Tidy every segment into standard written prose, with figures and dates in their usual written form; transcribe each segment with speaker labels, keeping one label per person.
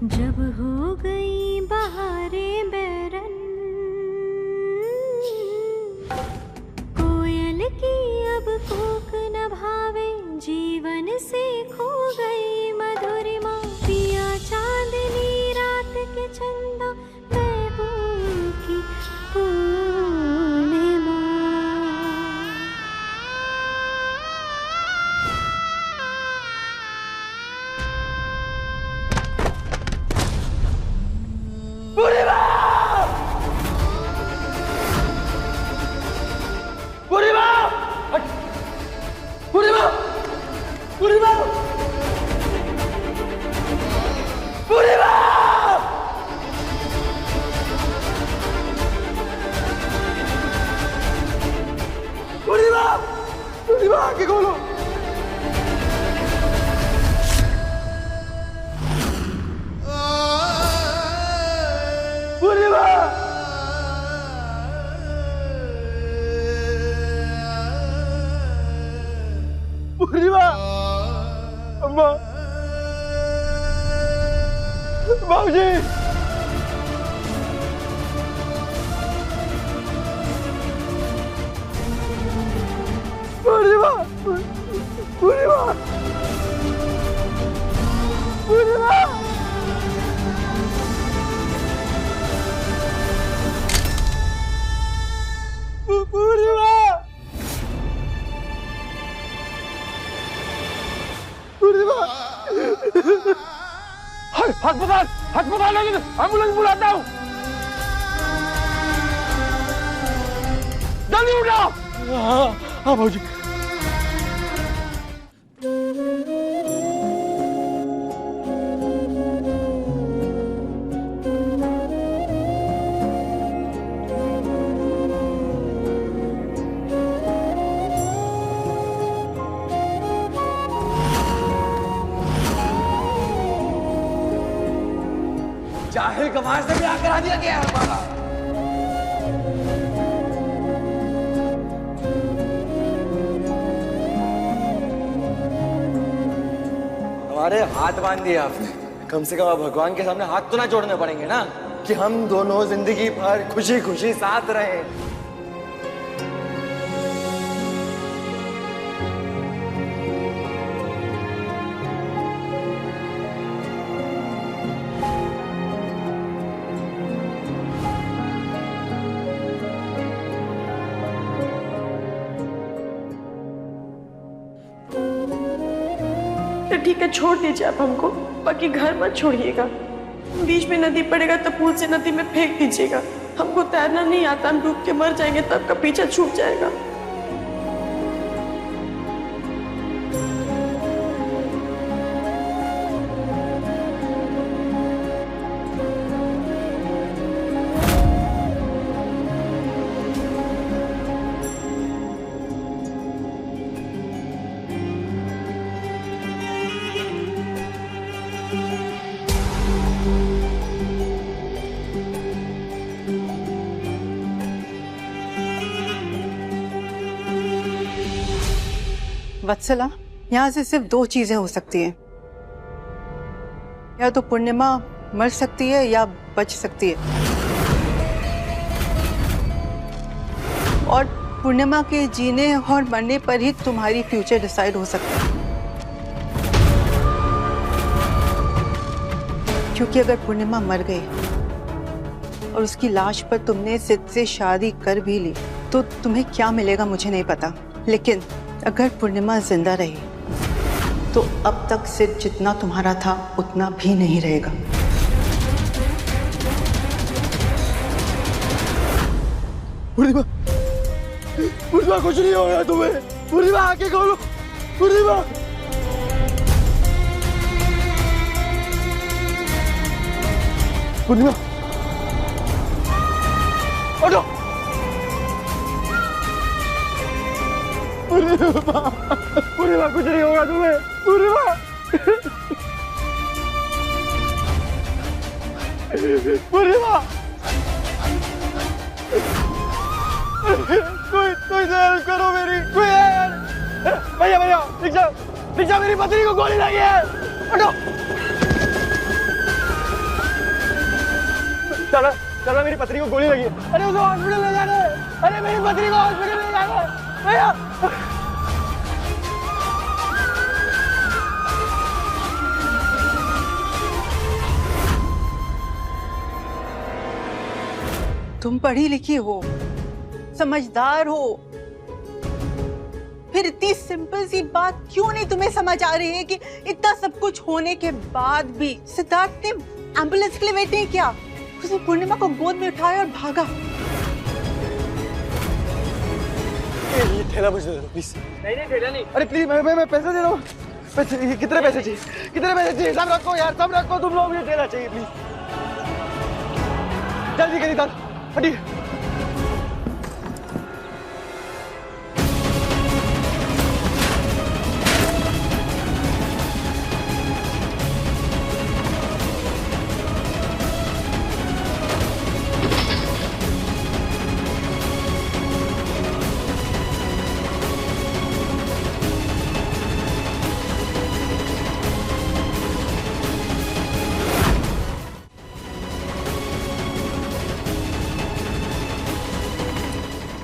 Speaker 1: जब हो गई बहारें बैरन, कोयल की अब कूक न भावे, जीवन से खो गई मधुरिमा। पिया चांदनी रात के चंदा, मैं हूँ उनकी पूर्णिमा।
Speaker 2: पूर्णिमा! पूर्णिमा! पूर्णिमा! पूर्णिमा! पूर्णिमा! पूर्णिमा! पूर्णिमा आंखें खोलो। पूर्णिमा! पूर्णिमा! अम्मा! बाबूजी! पूर्णिमा! पूर्णिमा! पूर्णिमा! पूर्णिमा! पूर्णिमा! अस्पताल अस्पताल एम्बुलेंस बुलाता हूँ। जल्दी उठाओ। हाँ भाजी। जाहिल गवार से ब्याह करा दिया गया है हमारा। हमारे हाथ बांध दिए आपने। कम से कम भगवान के सामने हाथ तो ना जोड़ने पड़ेंगे ना, कि हम दोनों जिंदगी भर खुशी खुशी साथ रहे।
Speaker 3: ठीक है, छोड़ दीजिए आप हमको, बाकी घर मत छोड़िएगा। बीच में नदी पड़ेगा तो पूल से नदी में फेंक दीजिएगा। हमको तैरना नहीं आता, हम डूब के मर जाएंगे, तब का पीछा छूट जाएगा।
Speaker 4: वत्सला, यहाँ से सिर्फ दो चीजें हो सकती हैं। या तो पूर्णिमा मर सकती है या बच सकती है। और पूर्णिमा के जीने और मरने पर ही तुम्हारी फ्यूचर डिसाइड हो सकता है। क्योंकि अगर पूर्णिमा मर गई और उसकी लाश पर तुमने सिद्ध से शादी कर भी ली तो तुम्हें क्या मिलेगा मुझे नहीं पता, लेकिन अगर पूर्णिमा जिंदा रही तो अब तक सिर्फ जितना तुम्हारा था उतना भी नहीं रहेगा।
Speaker 2: पूर्णिमा! पूर्णिमा कुछ नहीं होगा तुम्हें। पूर्णिमा आंखें खोलो। पूर्णिमा! पूर्णिमा! उठो। पूर्णिमा! पूर्णिमा कुछ नहीं होगा तुम्हें। पूर्णिमा! पूर्णिमा! कोई हेल्प करो मेरी, कोई भैया भैया रिक्शा, मेरी पत्नी को गोली लगी है। हटो। दादा दादा मेरी पत्नी को गोली लगी है। अरे उसे हॉस्पिटल ले जाना है। अरे मेरी पत्नी को हॉस्पिटल ले जाना है भैया।
Speaker 4: तुम पढ़ी लिखी हो, समझदार हो, फिर इतनी सिंपल सी बात क्यों नहीं तुम्हें समझ आ रही है कि इतना सब कुछ होने के बाद भी सिद्धार्थ ने एम्बुलेंस के लिए वेट नहीं किया, उसने पूर्णिमा को गोद में उठाया और भागा।
Speaker 2: ये थैला मुझे दे दो प्लीज।
Speaker 5: नहीं थैला नहीं।
Speaker 2: अरे प्लीज मैं पैसे दे रहा हूँ। पैसे कितने पैसे चाहिए? कितने पैसे चाहिए? सब रखो यार, सब रखो तुम लोग। ये थैला चाहिए प्लीज, जल्दी करिए दादा। हटिए।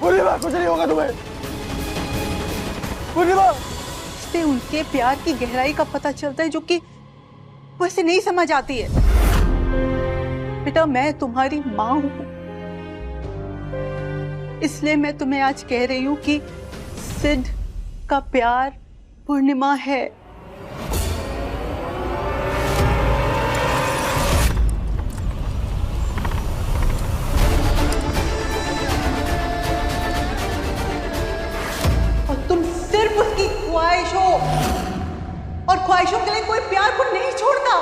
Speaker 2: पूर्णिमा कुछ नहीं होगा तुम्हें। पूर्णिमा
Speaker 4: इससे उनके प्यार की गहराई का पता चलता है जो कि वैसे नहीं समझ आती है। बेटा मैं तुम्हारी माँ हूँ, इसलिए मैं तुम्हें आज कह रही हूँ कि सिद्ध का प्यार पूर्णिमा है। सिर्फ उसकी ख्वाहिश हो, और ख्वाहिशों के लिए कोई प्यार को नहीं छोड़ता।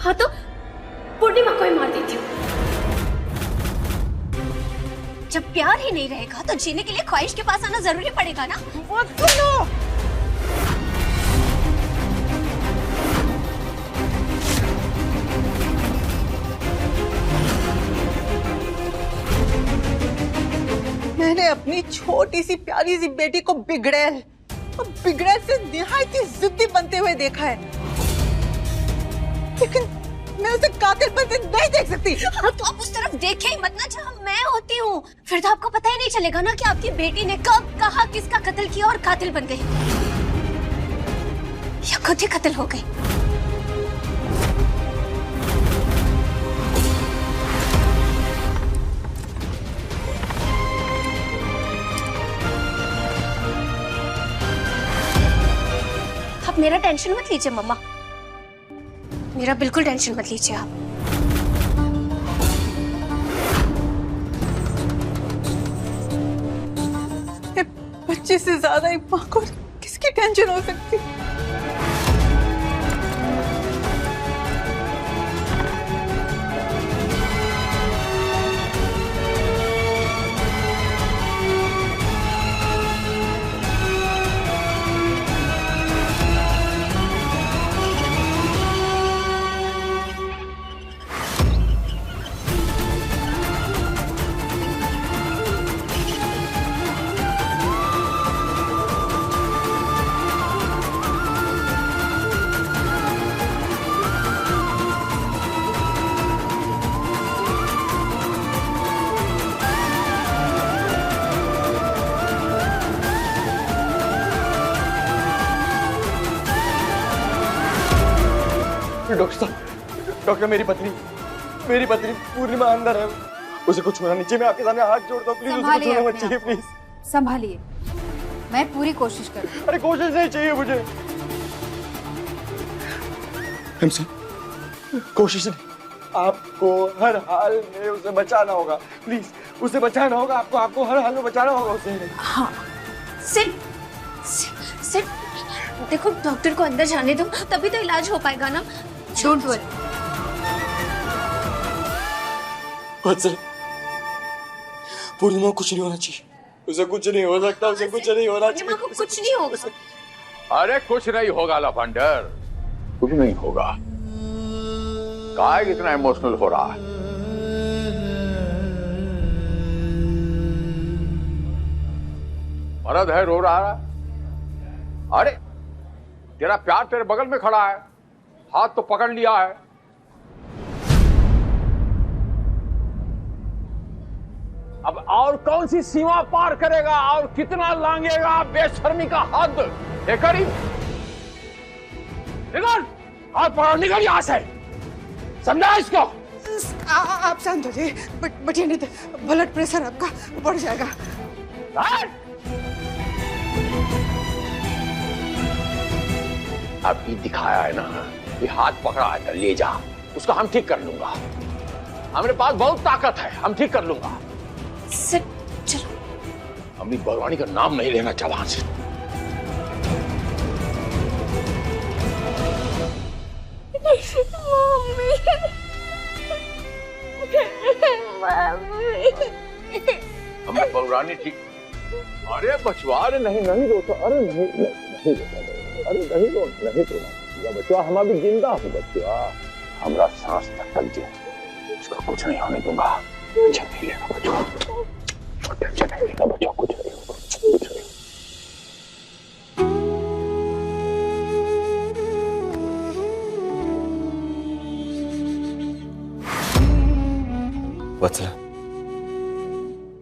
Speaker 3: हाँ तो पूर्णिमा को ही मार देती हूँ।
Speaker 6: जब प्यार ही नहीं रहेगा तो जीने के लिए ख्वाहिश के पास आना जरूरी पड़ेगा ना।
Speaker 4: मत सुनो। मैंने अपनी छोटी सी प्यारी सी बेटी को बिगड़ैल से निहायत ही जिद्दी बनते हुए देखा है, लेकिन मैं उसे कातिल बनते नहीं देख सकती।
Speaker 6: हाँ तो आप उस तरफ देखे ही मत ना जहाँ मैं होती हूँ, फिर तो आपको पता ही नहीं चलेगा ना कि आपकी बेटी ने कब कहा किसका कत्ल किया और कातिल बन गई या खुद ही कत्ल हो गई। आप मेरा टेंशन मत लीजिए मम्मा, मेरा बिल्कुल टेंशन मत लीजिए आप।
Speaker 4: बच्चे से ज्यादा एक माँ को किसकी टेंशन हो सकती?
Speaker 2: डॉक्टर साहब, डॉक्टर मेरी पत्नी पूर्णिमा अंदर है, उसे कुछ होना नहीं चाहिए। मैं आपके सामने हाथ जोड़ता हूँ, प्लीज उसे कुछ होना मत चाहिए प्लीज।
Speaker 7: संभालिए, मैं पूरी कोशिश करूँ।
Speaker 2: अरे कोशिश नहीं चाहिए मुझे, कोशिश नहीं, आपको हर हाल में उसे बचाना होगा। प्लीज उसे बचाना होगा, आपको हर हाल में बचाना होगा उसे।
Speaker 6: हाँ सिर्फ देखो डॉक्टर को अंदर जाने दो, तभी तो इलाज हो पाएगा ना।
Speaker 7: Don't worry.
Speaker 2: पूर्णिमा कुछ नहीं होना चाहिए, उसे कुछ नहीं हो सकता, उसे कुछ नहीं होना चाहिए।
Speaker 6: कुछ नहीं होगा।
Speaker 5: अरे कुछ नहीं होगा लफंडर, कुछ नहीं होगा। काहे इतना इमोशनल हो रहा है? मर्द है, रो रहा है। अरे तेरा प्यार तेरे बगल में खड़ा है, हाथ तो पकड़ लिया है। अब और कौन सी सीमा पार करेगा और कितना लांघेगा बेशर्मी का हद। देखा नहीं, निकल, हाथ पकड़, निकल यहां से, समझा इसको।
Speaker 4: आप शांत हो जाइए, बटिए नहीं तो ब्लड प्रेशर आपका बढ़ जाएगा।
Speaker 5: अब ये दिखाया है ना, ये हाथ पकड़ा है, ले जा, उसको हम ठीक कर लूंगा। हमारे पास बहुत ताकत है, हम ठीक कर लूंगा।
Speaker 6: सिर्फ चलो।
Speaker 5: अमृत बलवानी का नाम नहीं लेना जबान से। अमृत बलवानी ठीक। अरे बचवा, अरे नहीं नहीं रोता, अरे नहीं नहीं रोता, अरे नहीं रोता, नहीं रोता बचवा, हम अभी जिंदा हो बचवा, हमारा सांस तक जाए, उसका कुछ नहीं होने दूंगा। टेंशन नहीं लेना बचवा, टेंशन नहीं लेना बचवा, कुछ नहीं होगा, कुछ नहीं।
Speaker 2: वत्सला,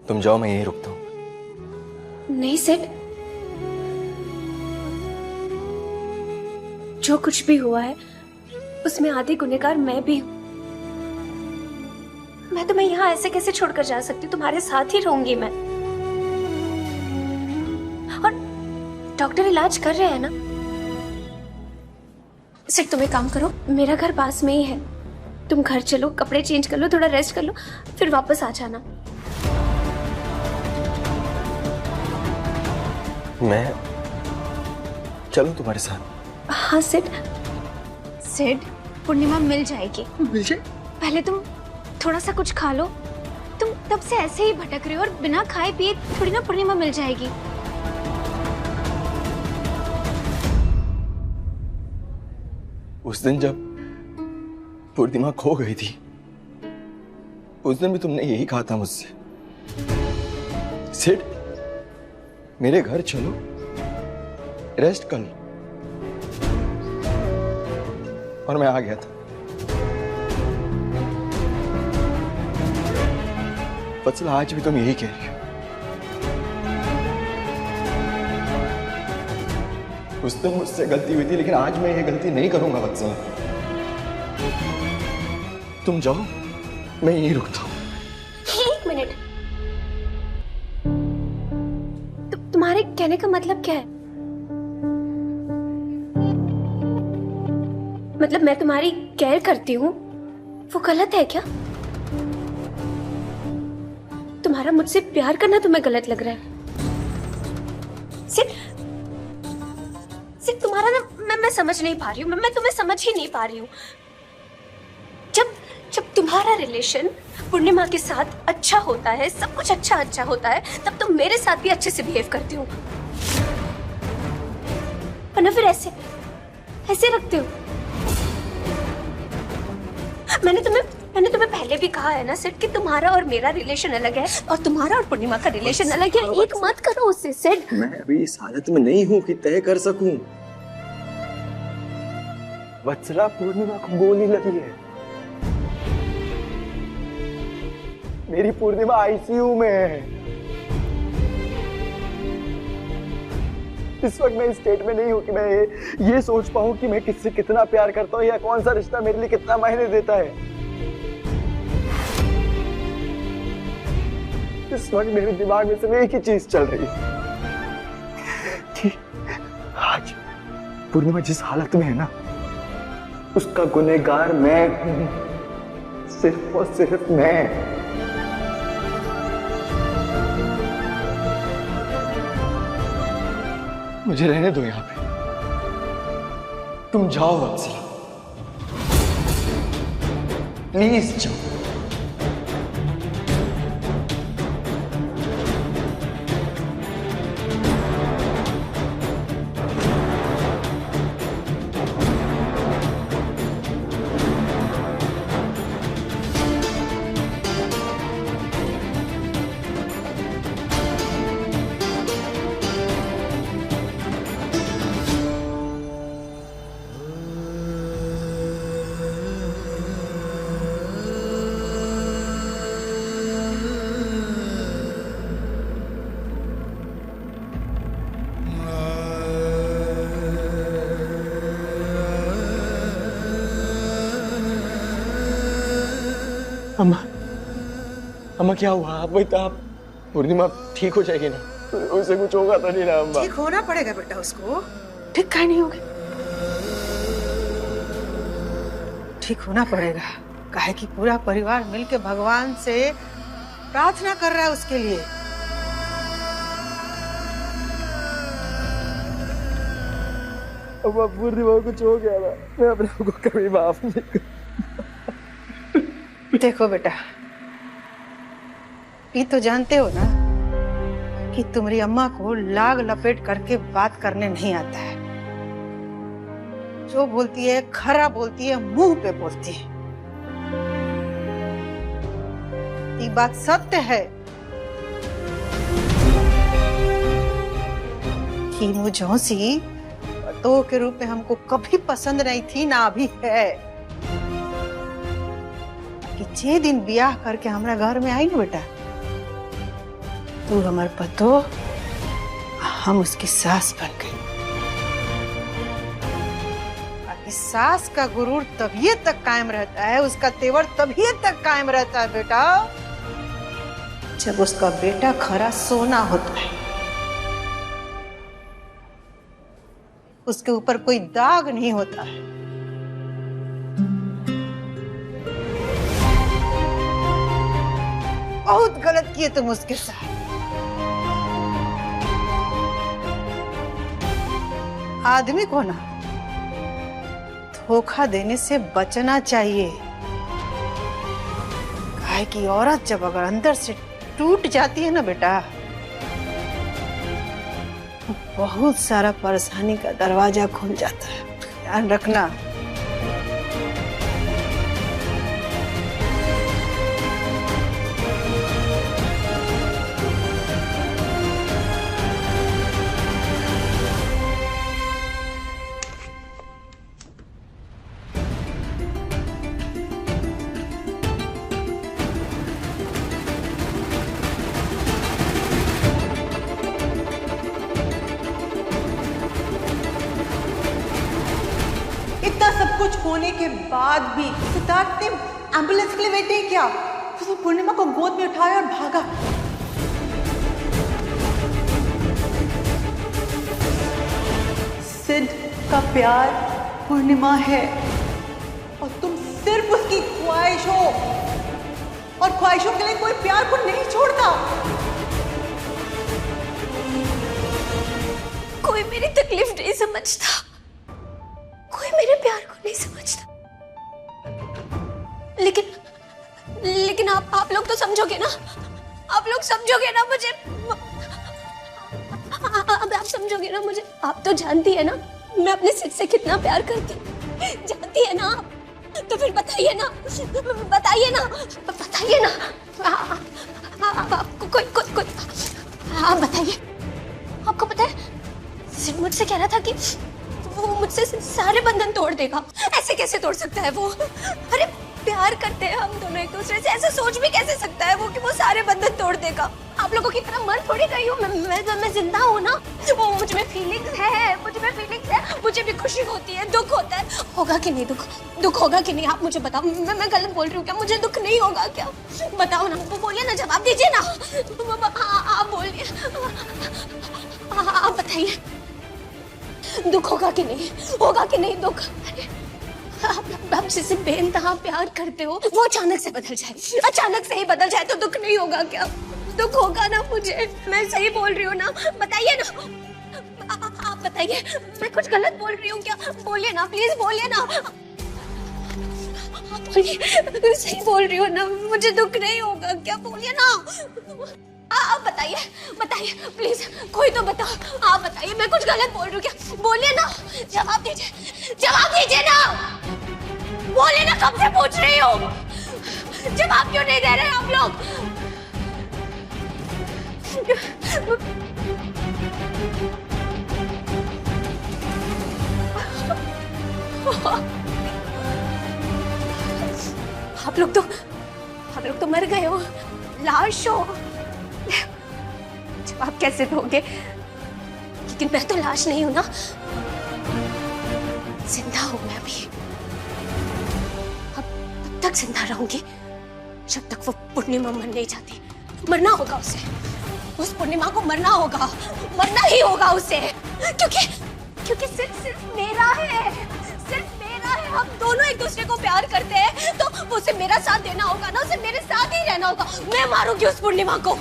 Speaker 2: तुम जाओ, मैं यहीं रुकता हूँ।
Speaker 6: नहीं सेठ, जो कुछ भी हुआ है उसमें आधी गुनहगार मैं भी हूं। मैं तुम्हें यहाँ ऐसे कैसे छोड़कर जा सकती हूँ? तुम्हारे साथ ही रहूंगी मैं। और डॉक्टर इलाज कर रहे हैं ना। सिर्फ तुम एक काम करो, मेरा घर पास में ही है, तुम घर चलो, कपड़े चेंज कर लो, थोड़ा रेस्ट कर लो, फिर वापस आ जाना।
Speaker 2: मैं चलूं तुम्हारे साथ?
Speaker 6: हाँ सेठ। सेठ, पूर्णिमा मिल जाएगी।
Speaker 2: मिल जाए?
Speaker 6: पहले तुम थोड़ा सा कुछ खा लो। तुम तब से ऐसे ही भटक रहे हो और बिना खाए पिए थोड़ी ना पूर्णिमा मिल जाएगी।
Speaker 2: उस दिन जब पूर्णिमा खो गई थी, उस दिन भी तुमने यही कहा था मुझसे, सेठ मेरे घर चलो, रेस्ट कर लो, और मैं आ गया था। वत्सला, आज भी तुम यही कह रही हो। उस दिन मुझसे गलती हुई थी, लेकिन आज मैं ये गलती नहीं करूंगा वत्सला। तुम जाओ, मैं यहीं रुकता हूं।
Speaker 6: एक मिनट, तुम्हारे कहने का मतलब क्या है? मतलब मैं तुम्हारी केयर करती हूँ, वो गलत है क्या? तुम्हारा मुझसे प्यार करना तुम्हें गलत लग रहा है? सिर्फ तुम्हारा ना, मैं समझ नहीं पा रही हूँ, मैं तुम्हें समझ ही नहीं पा रही हूँ। जब तुम्हारा रिलेशन पूर्णिमा के साथ अच्छा होता है, सब कुछ अच्छा होता है, तब तुम मेरे साथ भी अच्छे से बिहेव करती हो, वरना फिर ऐसे रखते हो। मैंने तुम्हें पहले भी कहा है ना सिर्फ कि तुम्हारा और मेरा रिलेशन अलग है और तुम्हारा और पूर्णिमा का रिलेशन अलग है। एक मत करो उससे सिर्फ।
Speaker 2: मैं अभी इस हालत में नहीं हूं कि तय कर सकूं। वत्सला, पूर्णिमा को गोली लगी है, मेरी पूर्णिमा आईसीयू में है। इस वक्त मैं इस स्टेट में नहीं हूं कि मैं ये सोच पाऊं कि मैं किससे कितना प्यार करता हूं या कौन सा रिश्ता मेरे लिए कितना मायने देता है। इस वक्त मेरे दिमाग में सिर्फ एक ही चीज चल रही है कि आज पूर्णिमा जिस हालत में है ना, उसका गुनहगार मैं हूं, सिर्फ और सिर्फ मैं। मुझे रहने दो यहां पे, तुम जाओ वत्सला, प्लीज जाओ। अम्मा, अम्मा क्या हुआ? आप बता, पूर्णिमा ठीक हो जाएगी ना? उसे कुछ होगा तो नहीं ना अम्मा?
Speaker 4: ठीक होना पड़ेगा बेटा उसको।
Speaker 3: ठीक काहे नहीं होगा?
Speaker 4: ठीक होना पड़ेगा, काहे कि पूरा परिवार मिलके भगवान से प्रार्थना कर रहा है उसके लिए।
Speaker 2: अम्मा, पूर्णिमा को कुछ हो गया ना, मैं अपने आप को कभी माफ नहीं कर।
Speaker 4: देखो बेटा, ये तो जानते हो ना कि तुम्हारी अम्मा को लाग लपेट करके बात करने नहीं आता है। जो बोलती है खरा बोलती है, मुंह पे बोलती है। ये बात सत्य है कि मुझौसी पतोह के रूप में हमको कभी पसंद नहीं थी, ना अभी है। कि जे दिन ब्याह करके हमारा घर में आई ना बेटा, तू हमार पतोह, हम उसकी सास बन गई। सास का गुरूर तभी तक कायम रहता है, उसका तेवर तभी तक कायम रहता है बेटा, जब उसका बेटा खरा सोना होता है, उसके ऊपर कोई दाग नहीं होता है। बहुत गलत किए तुम उसके साथ। आदमी को ना धोखा देने से बचना चाहिए, काहे कि औरत जब अगर अंदर से टूट जाती है ना बेटा, बहुत सारा परेशानी का दरवाजा खुल जाता है। ध्यान रखना।
Speaker 8: इतना सब कुछ होने के बाद भी सिद्धार्थ ने एम्बुलेंस के लिए वेट नहीं किया। उसने पूर्णिमा को गोद में उठाया और भागा। सिद्ध का प्यार पूर्णिमा है और तुम सिर्फ उसकी ख्वाहिश हो, और ख्वाहिशों के लिए कोई प्यार को नहीं छोड़ता।
Speaker 6: कोई मेरी तकलीफ नहीं समझता, कोई मेरे प्यार को नहीं समझता। लेकिन आप लोग तो समझोगे ना? आप लोग समझोगे ना मुझे? अब आप समझोगे ना मुझे? आप तो जानती है ना मैं अपने सिद्ध से कितना प्यार करती हूँ, जानती है ना आप? तो फिर बताइए ना, बताइए ना, बताइए ना। आपको कोई आप बताइए। आपको पता है सिद्ध मुझसे कह रहा था कि वो मुझसे सारे बंधन तोड़ देगा। ऐसे कैसे तोड़ सकता है वो? अरे प्यार करते हैं हम दोनों एक दूसरे से, ऐसे सोच भी कैसे सकता है वो कि वो सारे बंधन तोड़ देगा? आप लोगों की तरह मर थोड़ी गई हूँ मैं जिंदा हूँ ना। वो मुझ में फीलिंग्स है, मुझे भी खुशी होती है, दुख होता है। होगा कि नहीं दुख होगा कि नहीं? आप मुझे बताओ। मैं गलत बोल रही हूँ क्या? मुझे दुख नहीं होगा क्या? बताओ ना, वो बोलिए ना, जवाब दीजिए ना। आप बोलिए, आप बताइए, दुख होगा कि नहीं? होगा कि नहीं दुख? आप जिसे बेइंतहा प्यार करते हो वो अचानक से बदल जाए, अचानक से ही बदल जाए तो दुख नहीं होगा क्या? दुख होगा ना मुझे? मैं सही बोल रही हूँ ना? बताइए ना, आप बताइए, मैं कुछ गलत बोल रही हूँ क्या? बोलिए ना, प्लीज बोलिए ना। बोलिए, सही बोल रही हूँ ना? मुझे दुख नहीं होगा क्या? बोलिए ना। आप बताइए, बताइए प्लीज, कोई तो बताओ। आप बताइए, मैं कुछ गलत बोल रही हूँ क्या? बोलिए ना, जवाब दीजिए, जवाब दीजिए ना। बोलिए ना, कब से पूछ रही हूँ, जवाब क्यों नहीं दे रहे आप लोग? आप लोग तो मर गए हो, लाश हो। जवाब कैसे दोगे? लेकिन मैं तो लाश नहीं हूं ना, जिंदा हूं मैं भी। अब तक जिंदा रहूंगी जब तक वो पूर्णिमा मर नहीं जाती, मरना होगा उसे। उस पूर्णिमा को मरना होगा, मरना ही होगा उसे, क्योंकि सिर्फ मेरा है, सिर्फ मेरा है। हम दोनों एक दूसरे को प्यार करते हैं, तो उसे मेरा साथ देना होगा ना, उसे मेरे साथ ही रहना होगा। मैं मारूंगी उस पूर्णिमा को,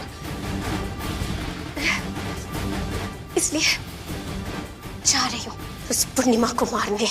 Speaker 6: इसलिए जा रही हूँ उस पूर्णिमा को मारने।